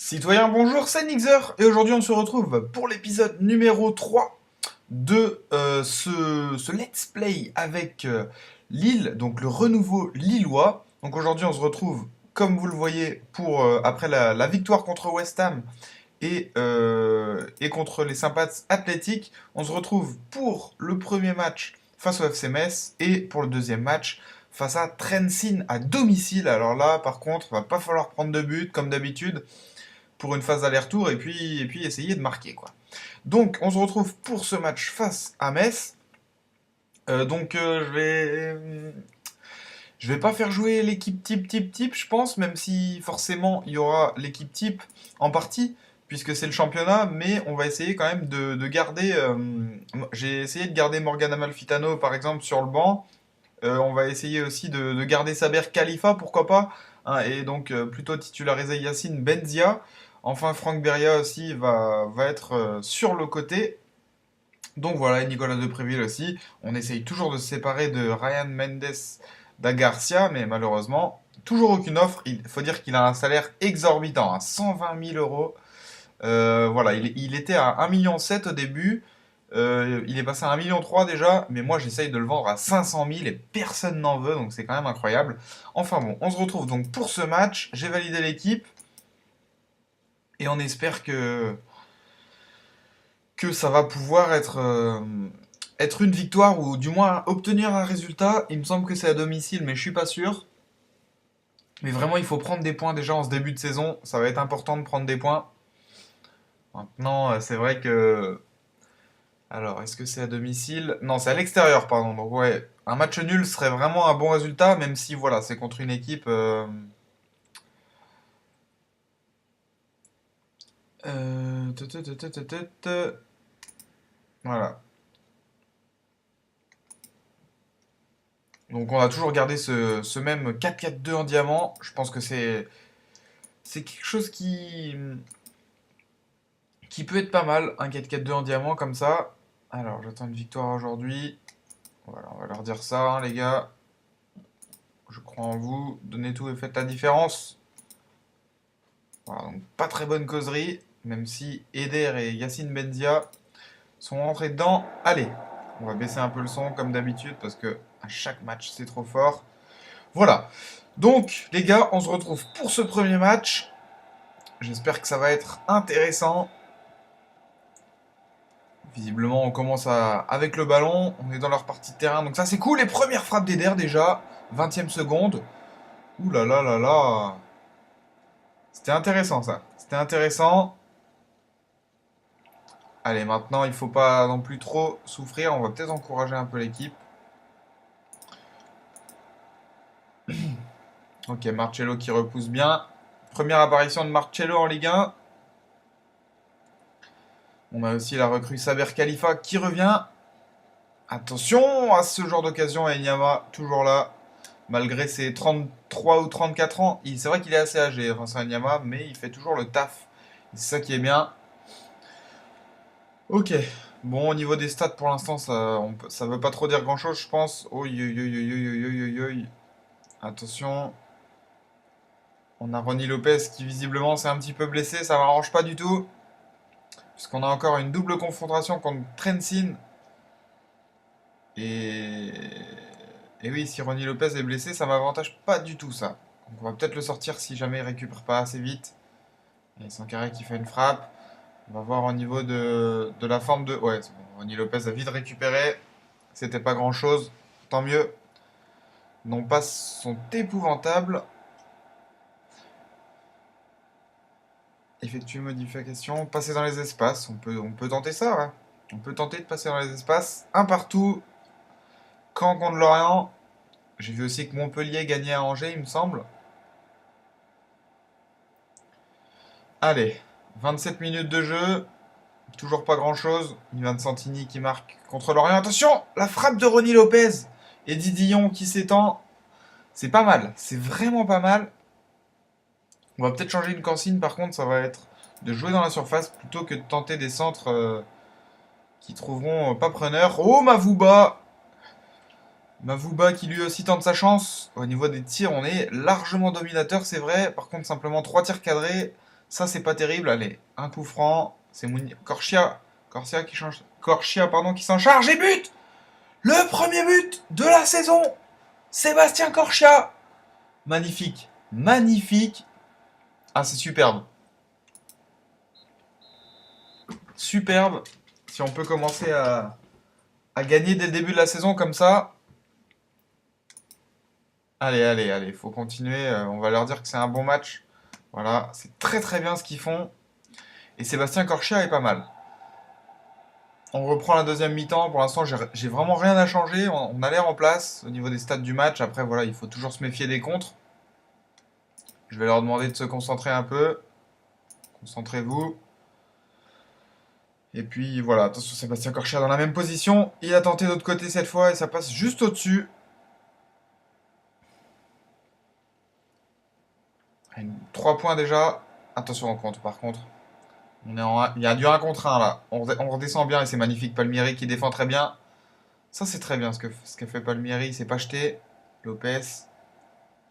Citoyens, bonjour, c'est Nixer et aujourd'hui on se retrouve pour l'épisode numéro 3 de ce let's play avec Lille, donc le renouveau lillois. Donc aujourd'hui on se retrouve, comme vous le voyez, pour après la victoire contre West Ham et contre les Sympathes Athlétiques, on se retrouve pour le premier match face au FC Metz et pour le deuxième match face à Trensin à domicile. Alors là, par contre, va pas falloir prendre de but comme d'habitude pour une phase d'aller-retour et puis essayer de marquer quoi. Donc on se retrouve pour ce match face à Metz. Je vais pas faire jouer l'équipe type je pense, même si forcément il y aura l'équipe type en partie puisque c'est le championnat, mais on va essayer quand même de garder. J'ai essayé de garder Morgan Amalfitano par exemple sur le banc. On va essayer aussi de garder Saber Khalifa, pourquoi pas, hein, et donc plutôt titulariser Yacine Benzia. Enfin, Franck Beria aussi va être sur le côté. Donc voilà, et Nicolas Depréville aussi. On essaye toujours de se séparer de Ryan Mendes da Garcia, mais malheureusement, toujours aucune offre. Il faut dire qu'il a un salaire exorbitant, à 120 000 euros. Voilà, il était à 1,7 million au début. Il est passé à 1,3 million déjà, mais moi j'essaye de le vendre à 500 000 et personne n'en veut, donc c'est quand même incroyable. Enfin bon, on se retrouve donc pour ce match. J'ai validé l'équipe et on espère que ça va pouvoir être une victoire ou du moins obtenir un résultat. Il me semble que c'est à domicile, mais je suis pas sûr. Mais vraiment, il faut prendre des points déjà en ce début de saison. Ça va être important de prendre des points. Maintenant, c'est vrai que alors, est-ce que c'est à domicile? Non, c'est à l'extérieur, pardon. Donc ouais, un match nul serait vraiment un bon résultat, même si voilà, c'est contre une équipe. Tut, tut, tut, tut, tut, tut. Voilà. Donc on a toujours gardé ce même 4-4-2 en diamant. Je pense que c'est quelque chose qui peut être pas mal, un 4-4-2 en diamant comme ça. Alors, j'attends une victoire aujourd'hui. Voilà, on va leur dire ça, hein, les gars. Je crois en vous. Donnez tout et faites la différence. Voilà, donc pas très bonne causerie, même si Eder et Yacine Benzia sont rentrés dedans. Allez, on va baisser un peu le son comme d'habitude parce que à chaque match c'est trop fort. Voilà. Donc les gars, on se retrouve pour ce premier match. J'espère que ça va être intéressant. Visiblement, on commence avec le ballon. On est dans leur partie de terrain, donc ça c'est cool. Les premières frappes d'Eder déjà, 20e seconde. Ouh là là là là. C'était intéressant ça. C'était intéressant. Allez, maintenant, il faut pas non plus trop souffrir. On va peut-être encourager un peu l'équipe. Ok, Marcello qui repousse bien. Première apparition de Marcello en Ligue 1. On a aussi la recrue Saber Khalifa qui revient. Attention à ce genre d'occasion. Enyama, toujours là. Malgré ses 33 ou 34 ans. C'est vrai qu'il est assez âgé, Vincent Enyama, mais il fait toujours le taf. C'est ça qui est bien. Ok. Bon, au niveau des stats, pour l'instant, ça veut pas trop dire grand-chose, je pense. Oi, oi, oi, oi, oi, oi, oi, oi. Attention. On a Ronny Lopez qui visiblement s'est un petit peu blessé, ça m'arrange pas du tout. Puisqu'on a encore une double confrontation contre Trensin. Et... Et oui, si Ronny Lopez est blessé, ça m'avantage pas du tout ça. Donc on va peut-être le sortir si jamais il récupère pas assez vite. Et Sankaré qui fait une frappe. On va voir au niveau de la forme de... Ouais, c'est bon. Ronny Lopez a vite récupéré. C'était pas grand-chose. Tant mieux. Non pas sont épouvantables. Effectuer modification, passer dans les espaces. On peut tenter ça, ouais. On peut tenter de passer dans les espaces. Un partout. Caen contre Lorient. J'ai vu aussi que Montpellier gagnait à Angers, il me semble. Allez, 27 minutes de jeu. Toujours pas grand-chose. Ivan Santini qui marque contre Lorient. Attention, la frappe de Ronny Lopez et Didillon qui s'étend. C'est pas mal. C'est vraiment pas mal. On va peut-être changer une consigne, par contre, ça va être de jouer dans la surface plutôt que de tenter des centres qui trouveront pas preneur. Oh, Mavouba! Mavouba qui lui aussi tente sa chance. Au niveau des tirs, on est largement dominateur, c'est vrai. Par contre, simplement 3 tirs cadrés, Ça, c'est pas terrible. Allez, un coup franc. C'est Corchia. Corchia qui change. Corchia, pardon, qui s'en charge et but. Le premier but de la saison. Sébastien Corchia. Magnifique. Magnifique. Ah, c'est superbe. Superbe. Si on peut commencer à gagner dès le début de la saison comme ça. Allez, allez, allez. Faut continuer. On va leur dire que c'est un bon match. Voilà. C'est très très bien ce qu'ils font. Et Sébastien Corchia est pas mal. On reprend la deuxième mi-temps. Pour l'instant, j'ai vraiment rien à changer. On a l'air en place au niveau des stats du match. Après, voilà, il faut toujours se méfier des contres. Je vais leur demander de se concentrer un peu. Concentrez-vous. Et puis voilà, attention, Sébastien Corchia dans la même position. Il a tenté de l'autre côté cette fois et ça passe juste au-dessus. 3 points déjà. Attention au contre par contre. Il y a du 1 contre 1 là. On redescend bien et c'est magnifique. Palmieri qui défend très bien. Ça c'est très bien ce qu'a fait Palmieri. Il s'est pas jeté. Lopez.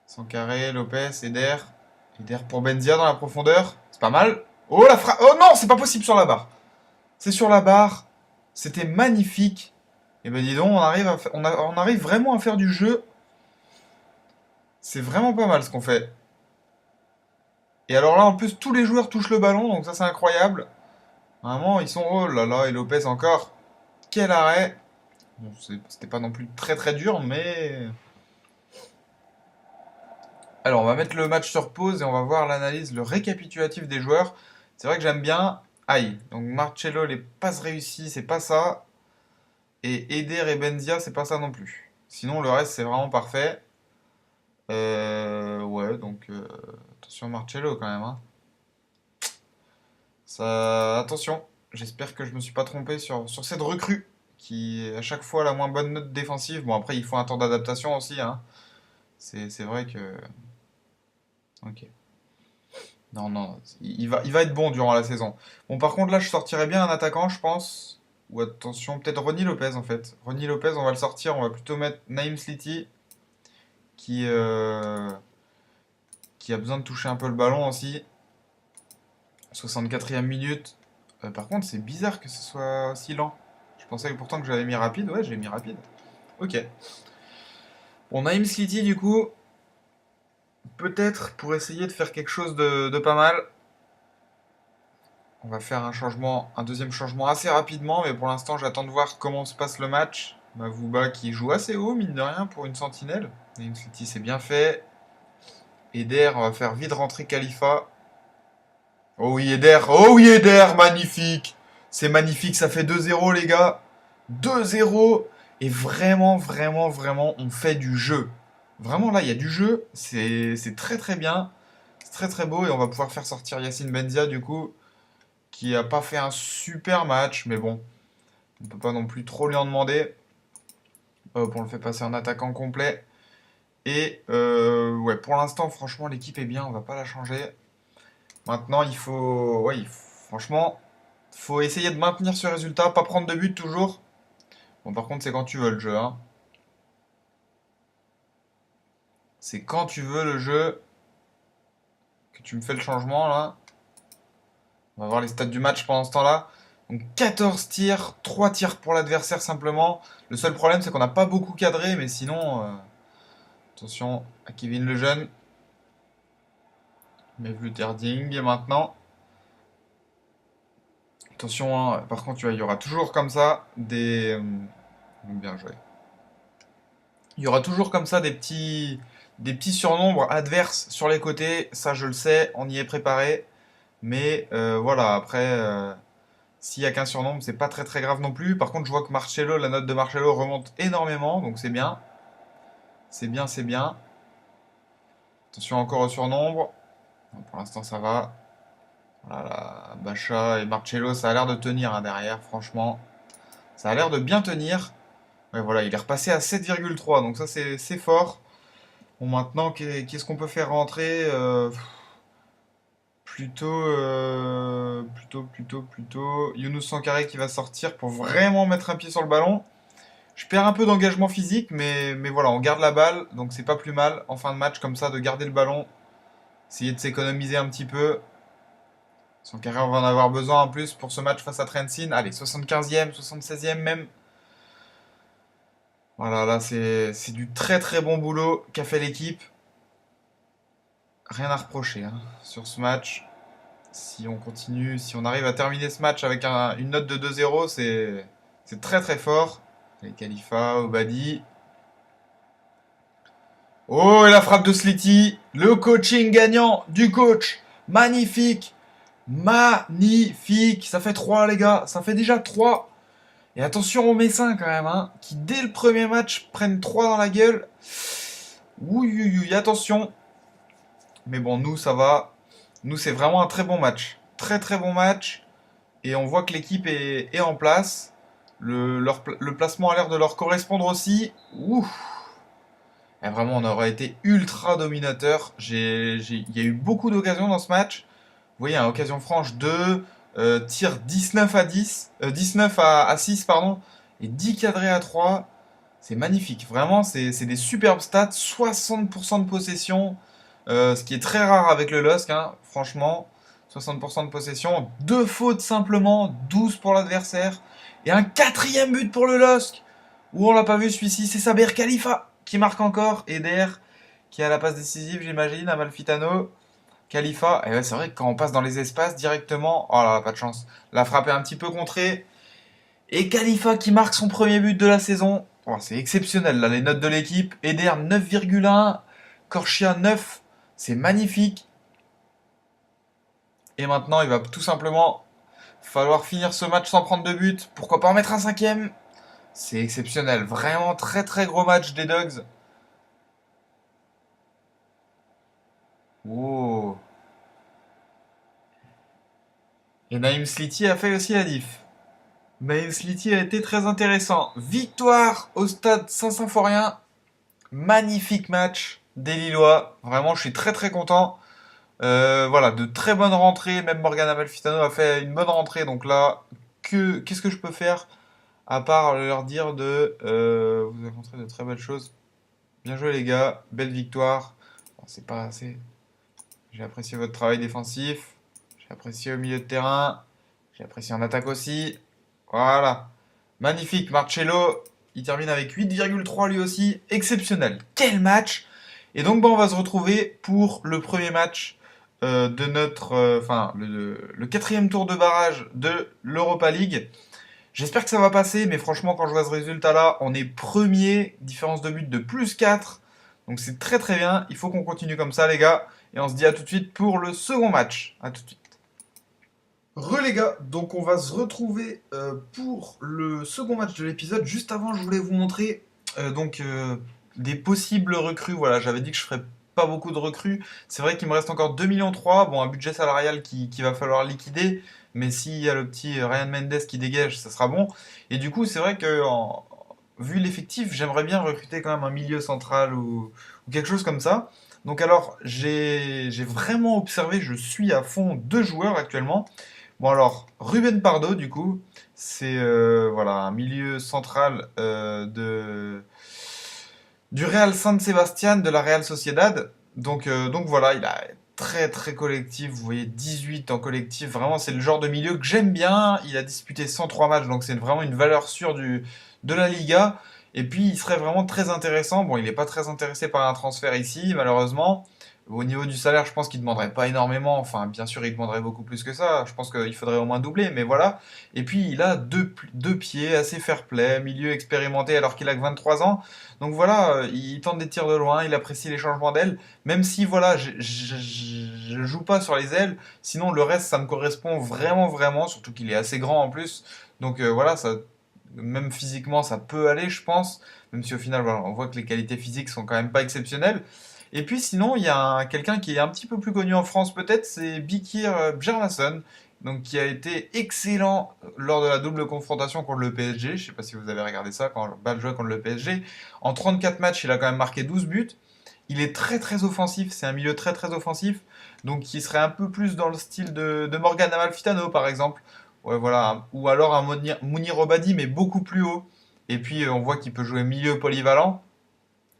Sankaré, Lopez, Eder. Eder pour Benzia dans la profondeur. C'est pas mal. Oh la frappe. Oh non, c'est pas possible sur la barre. C'est sur la barre. C'était magnifique. Et ben dis donc, on arrive vraiment à faire du jeu. C'est vraiment pas mal ce qu'on fait. Et alors là, en plus, tous les joueurs touchent le ballon, donc ça c'est incroyable. Vraiment, ils sont... Oh là là, et Lopez encore. Quel arrêt. Bon, c'était pas non plus très très dur, mais... Alors, on va mettre le match sur pause et on va voir l'analyse, le récapitulatif des joueurs. C'est vrai que j'aime bien. Aïe, donc Marcello, les passes réussies, c'est pas ça. Et Eder et Benzia, c'est pas ça non plus. Sinon, le reste, c'est vraiment parfait. Ouais, donc attention Marcello quand même, hein. Ça, attention, j'espère que je me suis pas trompé sur cette recrue qui est à chaque fois la moins bonne note défensive. Bon, après, il faut un temps d'adaptation aussi, hein. C'est vrai que. Ok. Non, non, il va être bon durant la saison. Bon, par contre, là, je sortirais bien un attaquant, je pense. Ou attention, peut-être Ronny Lopez en fait. Ronny Lopez, on va le sortir, on va plutôt mettre Naïm Sliti qui, euh, qui a besoin de toucher un peu le ballon aussi. 64e minute. Par contre, c'est bizarre que ce soit si lent. Je pensais pourtant que j'avais mis rapide. Ouais, j'ai mis rapide. Ok. Bon, Naïm Sliti, du coup, peut-être pour essayer de faire quelque chose de pas mal. On va faire un changement, un deuxième changement assez rapidement, mais pour l'instant, j'attends de voir comment se passe le match. Mavouba qui joue assez haut, mine de rien, pour une sentinelle. Naïm Sliti, c'est bien fait. Eder, on va faire vite rentrer Khalifa. Oh oui, Eder. Oh oui, Eder. Magnifique. C'est magnifique. Ça fait 2-0, les gars. 2-0. Et vraiment, vraiment, vraiment, on fait du jeu. Vraiment, là, il y a du jeu. C'est très, très bien. C'est très, très beau. Et on va pouvoir faire sortir Yacine Benzia, du coup, qui a pas fait un super match. Mais bon, on peut pas non plus trop lui en demander. Hop, on le fait passer en attaquant complet. Et ouais, pour l'instant, franchement, l'équipe est bien. On va pas la changer. Maintenant, il faut, ouais, franchement, faut essayer de maintenir ce résultat, pas prendre de but toujours. Bon, par contre, c'est quand tu veux le jeu, hein. C'est quand tu veux le jeu que tu me fais le changement là. On va voir les stats du match pendant ce temps-là. Donc 14 tirs, 3 tirs pour l'adversaire simplement. Le seul problème, c'est qu'on n'a pas beaucoup cadré, mais sinon, attention à Kevin Lejeune. Mevluterding maintenant. Attention, hein, par contre, il y aura toujours comme ça des. Bien joué. Il y aura toujours comme ça des petits surnombres adverses sur les côtés. Ça, je le sais, on y est préparé. Mais voilà, après, s'il y a qu'un surnombre, c'est pas très très grave non plus. Par contre, je vois que Marcello, la note de Marcello remonte énormément, donc c'est bien. C'est bien, c'est bien. Attention encore au surnombre. Bon, pour l'instant, ça va. Voilà, Bacha et Marcello, ça a l'air de tenir hein, derrière, franchement. Ça a l'air de bien tenir. Ouais, voilà, il est repassé à 7,3, donc ça c'est fort. Bon, maintenant, qu'est-ce qu'on peut faire rentrer plutôt. Younous Sankharé qui va sortir pour vraiment mettre un pied sur le ballon. Je perds un peu d'engagement physique, mais voilà, on garde la balle, donc c'est pas plus mal en fin de match comme ça de garder le ballon. Essayer de s'économiser un petit peu. Son carrière va en avoir besoin en plus pour ce match face à Trentin. Allez, 75e, 76e même. Voilà, là c'est du très très bon boulot qu'a fait l'équipe. Rien à reprocher hein, sur ce match. Si on continue, si on arrive à terminer ce match avec une note de 2-0, c'est très très fort. Les Khalifa, Obadi. Oh, et la frappe de Slity. Le coaching gagnant du coach. Magnifique. Magnifique. Ça fait 3 les gars. Ça fait déjà 3. Et attention aux Messins quand même, hein, qui dès le premier match prennent 3 dans la gueule. Oui, oui, oui, attention. Mais bon, nous, ça va. Nous, c'est vraiment un très bon match. Très, très bon match. Et on voit que l'équipe est en place. Le placement a l'air de leur correspondre aussi. Ouh. Et vraiment, on aurait été ultra dominateur. Il y a eu beaucoup d'occasions dans ce match. Vous voyez, hein, occasion franche 2, tir 19 à 10, 19 à 6, pardon, et 10 cadrés à 3. C'est magnifique. Vraiment, c'est des superbes stats. 60% de possession, ce qui est très rare avec le LOSC, hein, franchement. 60% de possession, 2 fautes simplement, 12 pour l'adversaire, et un quatrième but pour le LOSC. Où on l'a pas vu celui-ci, c'est Saber Khalifa qui marque encore, et derrière, qui a la passe décisive, j'imagine, Amalfitano. Khalifa, et ouais, c'est vrai que quand on passe dans les espaces directement, oh là, pas de chance. La frappe est un petit peu contrée. Et Khalifa qui marque son premier but de la saison. Oh, c'est exceptionnel, là, les notes de l'équipe. Eder 9,1, Korchia 9, c'est magnifique. Et maintenant, il va tout simplement falloir finir ce match sans prendre de but. Pourquoi pas en mettre un cinquième? C'est exceptionnel, vraiment très très gros match des Dogs. Oh. Et Naïm Slity a fait aussi la diff. Naïm Slity a été très intéressant. Victoire au stade Saint-Symphorien. Magnifique match des Lillois. Vraiment, je suis très très content. Voilà, de très bonnes rentrées. Même Morgan Amalfitano a fait une bonne rentrée. Donc là, qu'est-ce que je peux faire à part leur dire vous avez montré de très belles choses. Bien joué les gars, belle victoire. Bon, c'est pas assez. J'ai apprécié votre travail défensif. J'ai apprécié au milieu de terrain. J'ai apprécié en attaque aussi. Voilà. Magnifique. Marcello, il termine avec 8,3 lui aussi. Exceptionnel. Quel match! Et donc, bon, on va se retrouver pour le premier match de notre. Enfin, le quatrième tour de barrage de l'Europa League. J'espère que ça va passer, mais franchement, quand je vois ce résultat-là, on est premier. Différence de but de plus 4. Donc, c'est très très bien. Il faut qu'on continue comme ça, les gars. Et on se dit à tout de suite pour le second match. À tout de suite. Les gars, donc on va se retrouver pour le second match de l'épisode. Juste avant, je voulais vous montrer des possibles recrues. Voilà, j'avais dit que je ferais pas beaucoup de recrues. C'est vrai qu'il me reste encore 2,3 millions. Bon, un budget salarial qui va falloir liquider. Mais s'il y a le petit Ryan Mendes qui dégage, ça sera bon. Et du coup, c'est vrai que vu l'effectif, j'aimerais bien recruter quand même un milieu central ou quelque chose comme ça. Donc alors, j'ai vraiment observé, je suis à fond 2 joueurs actuellement. Bon alors, Ruben Pardo, du coup, c'est voilà, un milieu central du Real San Sebastián, de la Real Sociedad. Donc voilà, il a très très collectif, vous voyez 18 en collectif, vraiment c'est le genre de milieu que j'aime bien. Il a disputé 103 matchs, donc c'est vraiment une valeur sûre de la Liga. Et puis il serait vraiment très intéressant, bon il n'est pas très intéressé par un transfert ici malheureusement. Au niveau du salaire, je pense qu'il ne demanderait pas énormément. Enfin, bien sûr, il demanderait beaucoup plus que ça. Je pense qu'il faudrait au moins doubler, mais voilà. Et puis, il a deux pieds, assez fair-play, milieu expérimenté alors qu'il a que 23 ans. Donc voilà, il tente des tirs de loin, il apprécie les changements d'aile. Même si, voilà, je joue pas sur les ailes. Sinon, le reste, ça me correspond vraiment, vraiment. Surtout qu'il est assez grand en plus. Donc voilà, ça, même physiquement, ça peut aller, je pense. Même si au final, voilà, on voit que les qualités physiques sont quand même pas exceptionnelles. Et puis sinon, il y a quelqu'un qui est un petit peu plus connu en France peut-être, c'est Bikir Bjarnason, donc qui a été excellent lors de la double confrontation contre le PSG. Je ne sais pas si vous avez regardé ça quand Bâle jouait contre le PSG. En 34 matchs, il a quand même marqué 12 buts. Il est très très offensif, c'est un milieu très très offensif, donc qui serait un peu plus dans le style de Morgan Amalfitano par exemple. Ouais, voilà. Ou alors un Mounir Obadi, mais beaucoup plus haut. Et puis on voit qu'il peut jouer milieu polyvalent.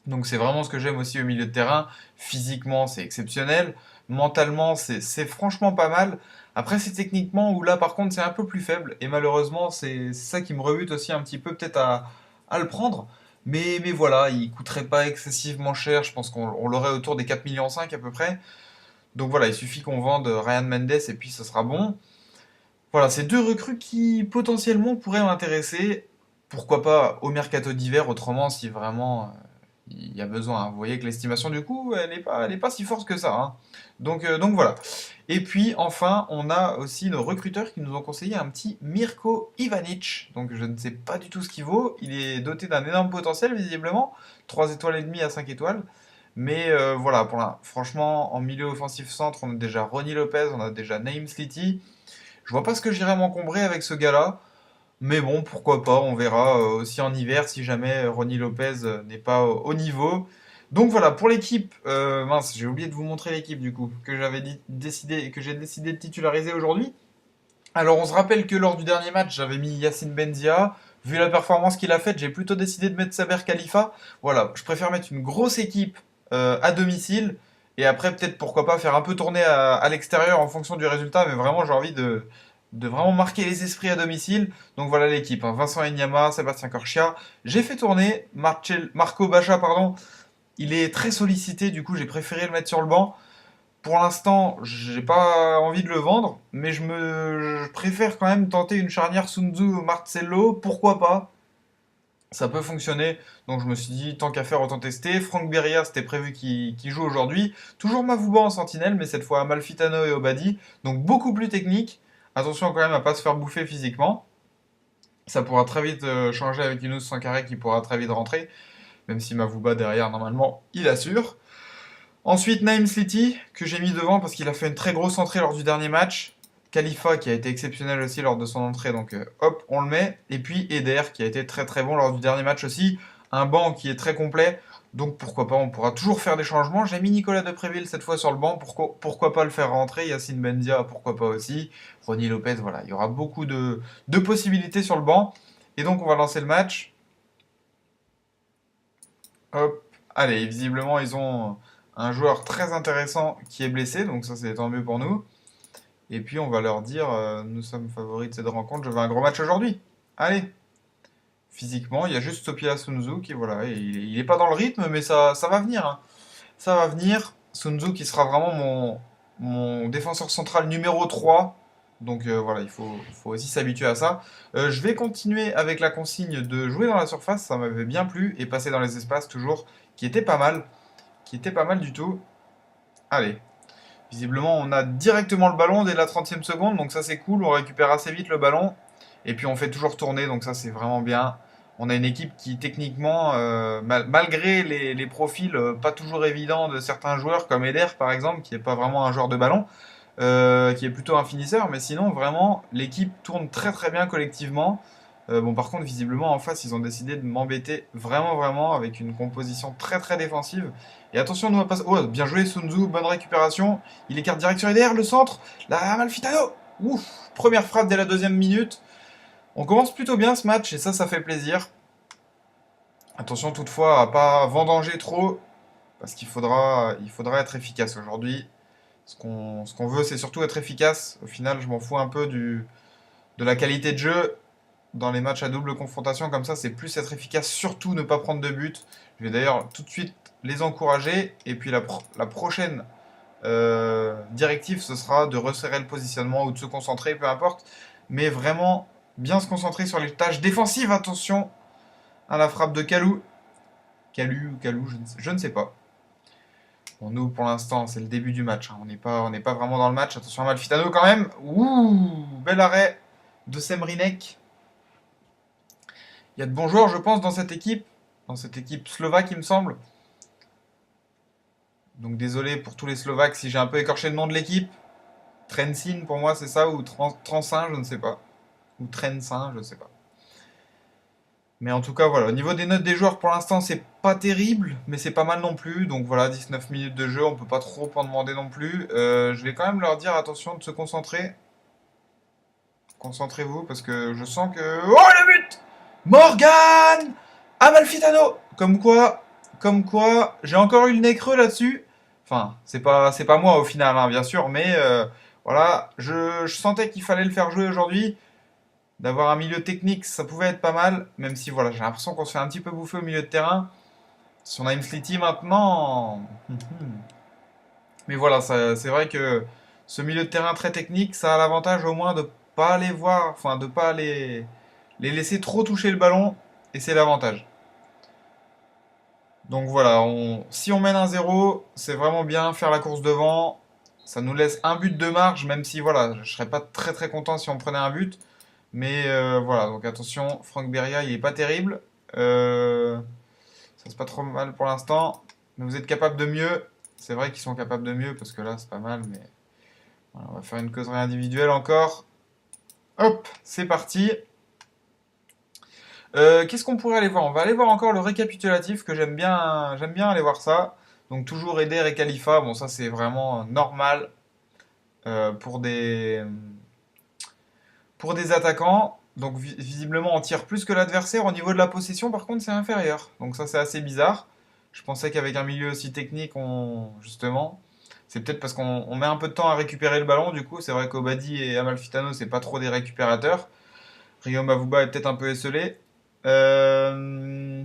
Donc c'est vraiment ce que j'aime aussi au milieu de terrain. Physiquement, c'est exceptionnel. Mentalement, c'est franchement pas mal. Après, c'est techniquement où là, par contre, c'est un peu plus faible. Et malheureusement, c'est ça qui me rebute aussi un petit peu, peut-être à le prendre. Mais voilà, il coûterait pas excessivement cher. Je pense qu'on l'aurait autour des 4,5 millions à peu près. Donc voilà, il suffit qu'on vende Ryan Mendes et puis ce sera bon. Voilà, c'est deux recrues qui potentiellement pourraient m'intéresser. Pourquoi pas au mercato d'hiver, autrement, si vraiment il y a besoin, hein. Vous voyez que l'estimation du coup, elle est pas si forte que ça, hein. Donc voilà. Et puis enfin, on a aussi nos recruteurs qui nous ont conseillé un petit Mirko Ivanic. Donc je ne sais pas du tout ce qu'il vaut. Il est doté d'un énorme potentiel visiblement, 3 étoiles et demie à 5 étoiles. Mais voilà, franchement, en milieu offensif centre, on a déjà Ronnie Lopez, on a déjà Naïm Sliti. Je vois pas ce que j'irais m'encombrer avec ce gars-là. Mais bon, pourquoi pas, on verra aussi en hiver si jamais Ronnie Lopez n'est pas au niveau. Donc voilà, pour l'équipe, mince, j'ai oublié de vous montrer l'équipe du coup, que j'ai décidé de titulariser aujourd'hui. Alors on se rappelle que lors du dernier match, j'avais mis Yacine Benzia. Vu la performance qu'il a faite, j'ai plutôt décidé de mettre Saber Khalifa. Voilà, je préfère mettre une grosse équipe à domicile. Et après, peut-être pourquoi pas faire un peu tourner à l'extérieur en fonction du résultat. Mais vraiment, j'ai envie de vraiment marquer les esprits à domicile. Donc voilà l'équipe, hein. Vincent Enyama, Sébastien Corchia. J'ai fait tourner Marco Bacha, pardon. Il est très sollicité, du coup j'ai préféré le mettre sur le banc. Pour l'instant, j'ai pas envie de le vendre, mais je préfère quand même tenter une charnière Sunzu-Marcello. Pourquoi pas? Ça peut fonctionner. Donc je me suis dit, tant qu'à faire, autant tester. Franck Beria, c'était prévu qu'il joue aujourd'hui. Toujours Mavouba en sentinelle, mais cette fois Amalfitano et Obadi. Donc beaucoup plus technique. Attention quand même à pas se faire bouffer physiquement. Ça pourra très vite changer avec Yunus Sankharé qui pourra très vite rentrer. Même si Mavouba derrière, normalement, il assure. Ensuite, Naïm Sliti, que j'ai mis devant parce qu'il a fait une très grosse entrée lors du dernier match. Khalifa, qui a été exceptionnel aussi lors de son entrée, donc hop, on le met. Et puis Eder, qui a été très très bon lors du dernier match aussi. Un banc qui est très complet, donc pourquoi pas, on pourra toujours faire des changements. J'ai mis Nicolas Depréville cette fois sur le banc, pourquoi pas le faire rentrer. Yacine Benzia, pourquoi pas aussi. Ronnie Lopez, voilà, il y aura beaucoup de possibilités sur le banc. Et donc on va lancer le match. Hop, allez, visiblement ils ont un joueur très intéressant qui est blessé, donc ça c'est tant mieux pour nous. Et puis on va leur dire, nous sommes favoris de cette rencontre, je veux un gros match aujourd'hui. Allez, physiquement, il y a juste Topia Sunzu qui, voilà, il est pas dans le rythme, mais ça va venir, hein. Ça va venir. Sunzu qui sera vraiment mon défenseur central numéro 3. Donc voilà, il faut aussi s'habituer à ça. Je vais continuer avec la consigne de jouer dans la surface, ça m'avait bien plu, et passer dans les espaces toujours, qui était pas mal, qui était pas mal du tout. Allez, visiblement on a directement le ballon dès la 30e seconde, donc ça c'est cool, on récupère assez vite le ballon, et puis on fait toujours tourner, donc ça c'est vraiment bien. On a une équipe qui techniquement, malgré les profils pas toujours évidents de certains joueurs, comme Eder par exemple, qui n'est pas vraiment un joueur de ballon, qui est plutôt un finisseur, mais sinon vraiment l'équipe tourne très très bien collectivement. Bon par contre visiblement en face ils ont décidé de m'embêter vraiment vraiment avec une composition très très défensive. Et attention nous on passe. Oh bien joué Sunzu, bonne récupération. Il écarte direct sur Eder, le centre. La Amalfitano. Ouf, première frappe dès la 2e minute. On commence plutôt bien ce match et ça fait plaisir. Attention toutefois à pas vendanger trop parce qu'il faudra être efficace aujourd'hui. Ce qu'on veut, c'est surtout être efficace. Au final, je m'en fous un peu de la qualité de jeu. Dans les matchs à double confrontation, comme ça, c'est plus être efficace, surtout ne pas prendre de but. Je vais d'ailleurs tout de suite les encourager. Et puis la prochaine directive, ce sera de resserrer le positionnement ou de se concentrer, peu importe. Mais vraiment, bien se concentrer sur les tâches défensives. Attention à la frappe de Kalou. Kalou ou Kalou, je ne sais pas. Bon, nous, pour l'instant, c'est le début du match, hein. On n'est pas vraiment dans le match. Attention à Malfitano quand même. Ouh, bel arrêt de Semrinek. Il y a de bons joueurs, je pense, dans cette équipe slovaque, il me semble. Donc désolé pour tous les Slovaques si j'ai un peu écorché le nom de l'équipe. Trensin, pour moi, c'est ça, ou Transin, je ne sais pas. Ou Trensin, je ne sais pas. Mais en tout cas, voilà. Au niveau des notes des joueurs, pour l'instant, c'est pas terrible, mais c'est pas mal non plus. Donc voilà, 19 minutes de jeu, on peut pas trop en demander non plus. Je vais quand même leur dire, attention, de se concentrer. Concentrez-vous, parce que je sens que... Oh, le but! Morgan Amalfitano! Comme quoi, j'ai encore eu le nez creux là-dessus. Enfin, c'est pas moi au final, hein, bien sûr, mais Voilà, je sentais qu'il fallait le faire jouer aujourd'hui. D'avoir un milieu technique, ça pouvait être pas mal, même si voilà, j'ai l'impression qu'on se fait un petit peu bouffer au milieu de terrain. Si on a une Slity maintenant. Mais voilà, c'est vrai que ce milieu de terrain très technique, ça a l'avantage au moins de pas les voir, enfin de pas les laisser trop toucher le ballon, et c'est l'avantage. Donc voilà, si on mène un 0, c'est vraiment bien faire la course devant. Ça nous laisse un but de marge, même si voilà, je serais pas très très content si on prenait un but. Mais voilà, donc attention, Franck Beria, il est pas terrible. Ça c'est pas trop mal pour l'instant. Mais vous êtes capable de mieux. C'est vrai qu'ils sont capables de mieux parce que là c'est pas mal. Mais voilà, on va faire une causerie individuelle encore. Hop, c'est parti. Qu'est-ce qu'on pourrait aller voir? On va aller voir encore le récapitulatif que j'aime bien aller voir ça. Donc toujours Eder et Khalifa. Bon ça c'est vraiment normal pour des attaquants. Donc visiblement on tire plus que l'adversaire. Au niveau de la possession par contre c'est inférieur. Donc ça c'est assez bizarre. Je pensais qu'avec un milieu aussi technique, justement, c'est peut-être parce qu'on met un peu de temps à récupérer le ballon. Du coup, c'est vrai qu'Obadi et Amalfitano, c'est pas trop des récupérateurs. Rio Mavuba est peut-être un peu esselé. Euh,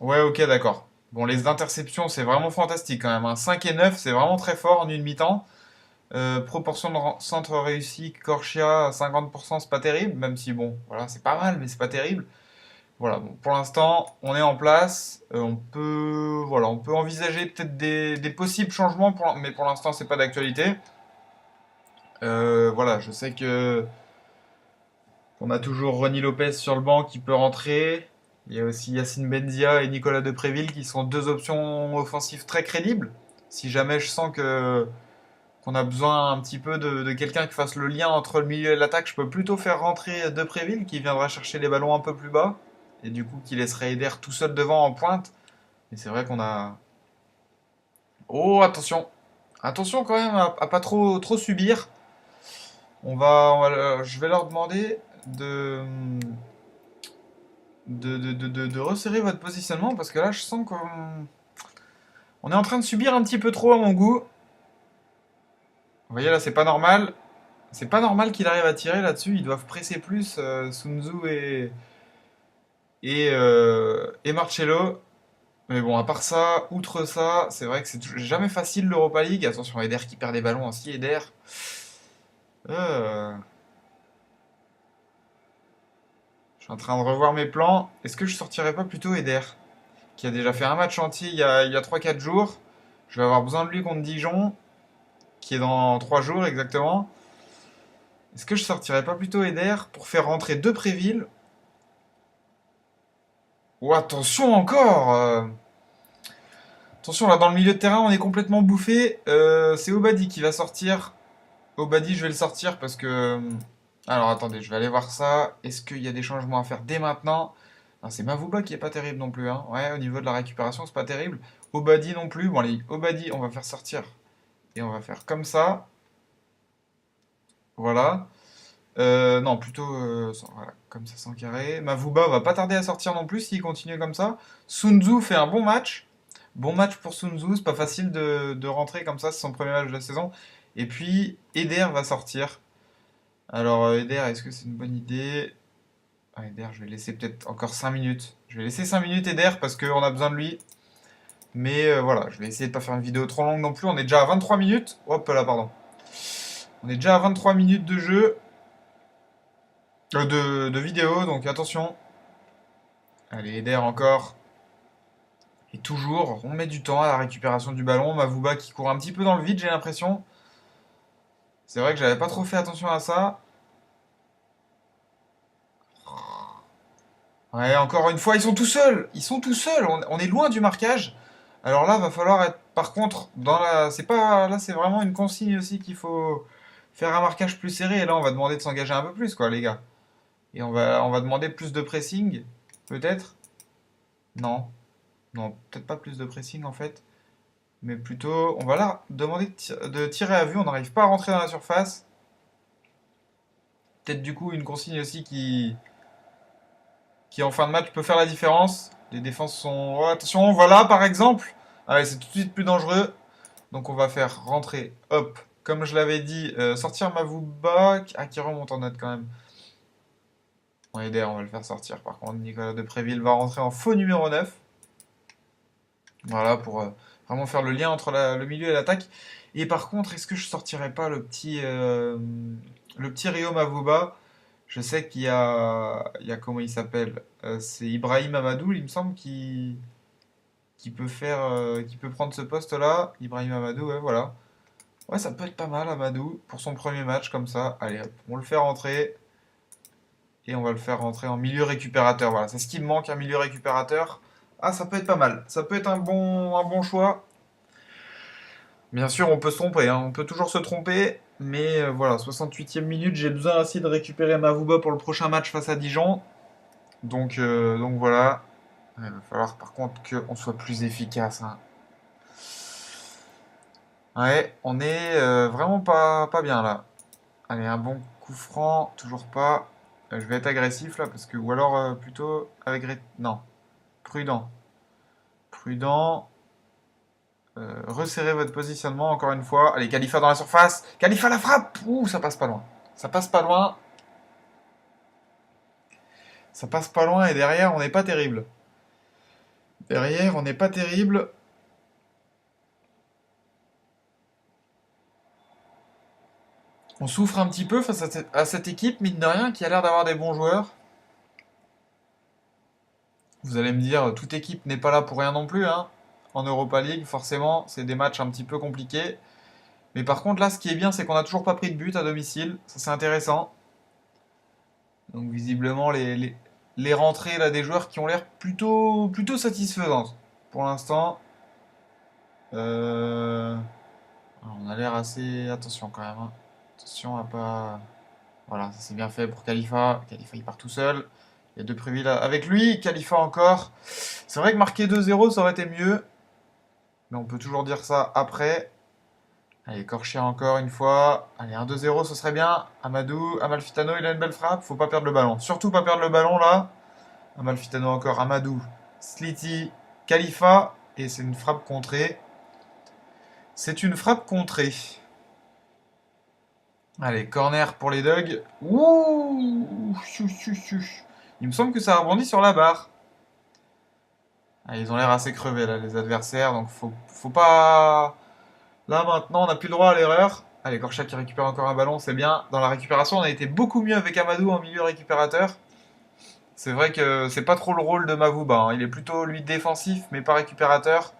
Ouais, ok, d'accord. Bon, les interceptions, c'est vraiment fantastique quand même, hein. 5 et 9, c'est vraiment très fort en une mi-temps. Proportion de centre réussi, Corchia à 50%, c'est pas terrible, même si bon, voilà, c'est pas mal, mais c'est pas terrible. Voilà, bon, pour l'instant, on est en place. On peut envisager peut-être des possibles changements, mais pour l'instant, c'est pas d'actualité. Voilà, je sais que qu'on a toujours Ronny Lopez sur le banc qui peut rentrer. Il y a aussi Yacine Benzia et Nicolas Depréville qui sont deux options offensives très crédibles. Si jamais je sens que qu'on a besoin un petit peu de quelqu'un qui fasse le lien entre le milieu et l'attaque, je peux plutôt faire rentrer Depréville qui viendra chercher les ballons un peu plus bas et du coup qui laisserait Eder tout seul devant en pointe. Et c'est vrai qu'on a. Oh, attention! Attention quand même à pas trop subir. Je vais leur demander de resserrer votre positionnement parce que là, je sens qu'on est en train de subir un petit peu trop à mon goût. Vous voyez là, c'est pas normal. C'est pas normal qu'il arrive à tirer là-dessus. Ils doivent presser plus Sun Tzu et Marcello. Mais bon, à part ça, outre ça, c'est vrai que c'est jamais facile l'Europa League. Attention, Eder qui perd des ballons aussi. Eder. Euh, je suis en train de revoir mes plans. Est-ce que je sortirais pas plutôt Eder, qui a déjà fait un match entier il y a 3-4 jours? Je vais avoir besoin de lui contre Dijon, qui est dans 3 jours exactement. Est-ce que je sortirais pas plutôt Eder pour faire rentrer deux Préville? Oh, attention encore attention, là dans le milieu de terrain, on est complètement bouffé. C'est Obadi qui va sortir. Obadi, je vais le sortir parce que. Alors attendez, je vais aller voir ça. Est-ce qu'il y a des changements à faire dès maintenant? Non, c'est Mavouba qui est pas terrible non plus, hein. Ouais, au niveau de la récupération, c'est pas terrible. Obadi non plus. Bon, allez, Obadi, on va faire sortir. Et on va faire comme ça. Voilà. Non, plutôt voilà, comme ça sans carré. Mavouba va pas tarder à sortir non plus s'il continue comme ça. Sunzu fait un bon match. Bon match pour Sunzu, c'est pas facile de rentrer comme ça, c'est son premier match de la saison. Et puis Eder va sortir. Alors Eder, est-ce que c'est une bonne idée? Ah, Eder, je vais laisser peut-être encore 5 minutes. Je vais laisser 5 minutes Eder parce qu'on a besoin de lui. Mais voilà, je vais essayer de pas faire une vidéo trop longue non plus. On est déjà à 23 minutes. Hop là, pardon. On est déjà à 23 minutes de jeu. De vidéo, donc attention. Allez, Eder encore. Et toujours, on met du temps à la récupération du ballon. Mavouba qui court un petit peu dans le vide, j'ai l'impression. C'est vrai que j'avais pas trop fait attention à ça. Ouais, encore une fois, ils sont tout seuls. Ils sont tout seuls. On est loin du marquage. Alors là, va falloir être, par contre, dans la. C'est pas. Là, c'est vraiment une consigne aussi qu'il faut faire un marquage plus serré. Et là, on va demander de s'engager un peu plus, quoi, les gars. Et on va demander plus de pressing, peut-être? Non. Non, peut-être pas plus de pressing en fait. Mais plutôt, on va là demander de tirer à vue. On n'arrive pas à rentrer dans la surface. Peut-être du coup une consigne aussi qui en fin de match peut faire la différence. Les défenses sont. Oh, attention, voilà par exemple. Ah ouais, c'est tout de suite plus dangereux. Donc on va faire rentrer, hop, comme je l'avais dit, sortir Mavouba, qui remonte en note quand même. On est on va le faire sortir. Par contre, Nicolas Depréville va rentrer en faux numéro 9. Voilà, pour vraiment faire le lien entre le milieu et l'attaque. Et par contre, est-ce que je sortirais pas le petit Rio Mavouba? Je sais qu'il y a comment il s'appelle? C'est Ibrahim Amadou, il me semble, qui peut prendre ce poste-là. Ibrahim Amadou, ouais, voilà. Ouais, ça peut être pas mal, Amadou, pour son premier match, comme ça. Allez, hop, on le fait rentrer. Et on va le faire rentrer en milieu récupérateur. Voilà, c'est ce qui me manque, un milieu récupérateur. Ah, ça peut être pas mal. Ça peut être un bon choix. Bien sûr, on peut se tromper, hein. On peut toujours se tromper. Mais voilà, 68e minute, j'ai besoin aussi de récupérer Mavouba pour le prochain match face à Dijon. Donc voilà. Il va falloir par contre qu'on soit plus efficace, hein. Ouais, on est vraiment pas bien là. Allez, un bon coup franc, toujours pas. Je vais être agressif là, parce que. Ou alors plutôt avec. Non, prudent. Prudent. Resserrez votre positionnement encore une fois. Allez, Khalifa dans la surface. Khalifa la frappe. Ouh, ça passe pas loin. Ça passe pas loin. Ça passe pas loin et derrière, on n'est pas terrible. Derrière, on n'est pas terrible. On souffre un petit peu face à cette équipe, mine de rien, qui a l'air d'avoir des bons joueurs. Vous allez me dire, toute équipe n'est pas là pour rien non plus, hein. En Europa League, forcément, c'est des matchs un petit peu compliqués. Mais par contre, là, ce qui est bien, c'est qu'on n'a toujours pas pris de but à domicile. Ça, c'est intéressant. Donc, visiblement, les rentrées là, des joueurs qui ont l'air plutôt satisfaisantes pour l'instant. Euh, on a l'air assez. Attention quand même, hein. Attention à pas. Voilà, ça c'est bien fait pour Khalifa. Khalifa, il part tout seul. Il y a deux prévis là avec lui. Khalifa encore. C'est vrai que marquer 2-0, ça aurait été mieux. Mais on peut toujours dire ça après. Allez, Corchia encore une fois. Allez, 1-2-0, ce serait bien. Amadou, Amalfitano, il a une belle frappe. Faut pas perdre le ballon. Surtout pas perdre le ballon là. Amalfitano encore, Amadou, Sliti, Khalifa. Et c'est une frappe contrée. C'est une frappe contrée. Allez, corner pour les Dogs. Ouh, il me semble que ça a rebondi sur la barre. Ah, ils ont l'air assez crevés là, les adversaires. Donc faut pas. Là maintenant, on n'a plus le droit à l'erreur. Allez, Korchak qui récupère encore un ballon, c'est bien. Dans la récupération, on a été beaucoup mieux avec Amadou en milieu récupérateur. C'est vrai que c'est pas trop le rôle de Mavouba, hein. Il est plutôt lui défensif, mais pas récupérateur.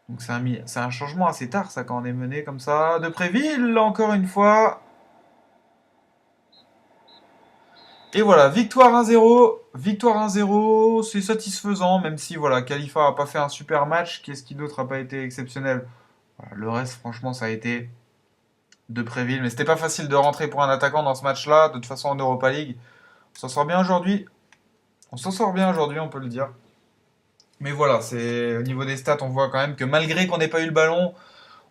Donc c'est un changement assez tard, ça, quand on est mené comme ça. De Préville, encore une fois. Et voilà, victoire 1-0. Victoire 1-0, c'est satisfaisant, même si voilà, Khalifa a pas fait un super match. Qu'est-ce qui d'autre a pas été exceptionnel? Voilà, le reste, franchement, ça a été de Préville. Mais c'était pas facile de rentrer pour un attaquant dans ce match-là. De toute façon, en Europa League, on s'en sort bien aujourd'hui. On s'en sort bien aujourd'hui, on peut le dire. Mais voilà, c'est au niveau des stats, on voit quand même que malgré qu'on n'ait pas eu le ballon,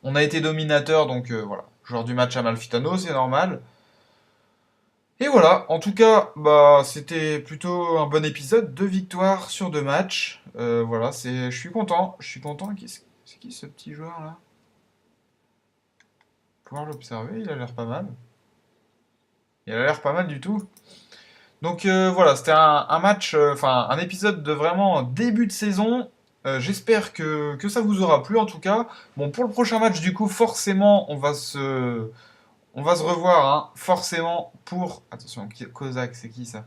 on a été dominateur. Donc voilà, joueur du match Amalfitano, c'est normal. Et voilà, en tout cas, bah c'était plutôt un bon épisode, deux victoires sur deux matchs. Voilà, je suis content, je suis content. C'est qui ce petit joueur là? Pouvoir l'observer, il a l'air pas mal. Il a l'air pas mal du tout. Donc voilà, c'était un match, enfin un épisode de vraiment début de saison. J'espère que ça vous aura plu en tout cas. Bon, pour le prochain match, du coup, forcément, on va se revoir, hein, forcément pour. Attention, Kozak, c'est qui ça?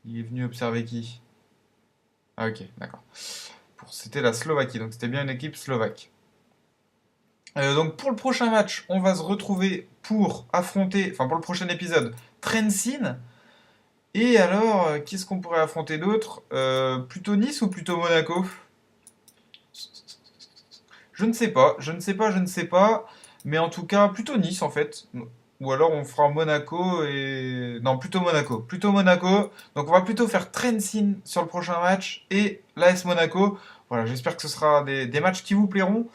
Il est venu observer qui? Ah ok, d'accord. C'était la Slovaquie, donc c'était bien une équipe slovaque. Donc pour le prochain match, on va se retrouver pour affronter, enfin pour le prochain épisode, Trensin. Et alors, qu'est-ce qu'on pourrait affronter d'autre? Plutôt Nice ou plutôt Monaco? Je ne sais pas, je ne sais pas, je ne sais pas. Mais en tout cas, plutôt Nice en fait. Ou alors on fera Monaco et. Non, plutôt Monaco. Plutôt Monaco. Donc on va plutôt faire Trensin sur le prochain match et l'AS Monaco. Voilà, j'espère que ce sera des matchs qui vous plairont.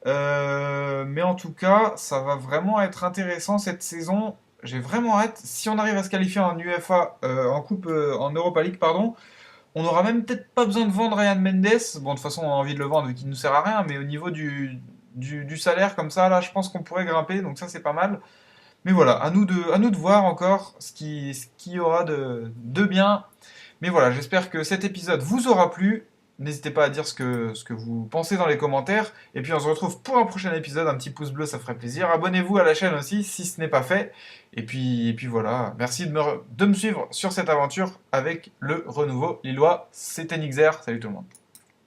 Mais en tout cas, ça va vraiment être intéressant cette saison. J'ai vraiment hâte. Si on arrive à se qualifier en UEFA, en coupe, en Europa League, pardon, on n'aura même peut-être pas besoin de vendre Ryan Mendes. Bon, de toute façon, on a envie de le vendre vu qu'il ne nous sert à rien. Mais au niveau du salaire comme ça, là, je pense qu'on pourrait grimper, donc ça c'est pas mal. Mais voilà, à nous de voir encore ce qui y aura de bien. Mais voilà, j'espère que cet épisode vous aura plu. N'hésitez pas à dire ce que vous pensez dans les commentaires. Et puis on se retrouve pour un prochain épisode. Un petit pouce bleu, ça ferait plaisir. Abonnez-vous à la chaîne aussi si ce n'est pas fait. Et puis voilà, merci de me suivre sur cette aventure avec le renouveau lillois. C'était Nixer. Salut tout le monde.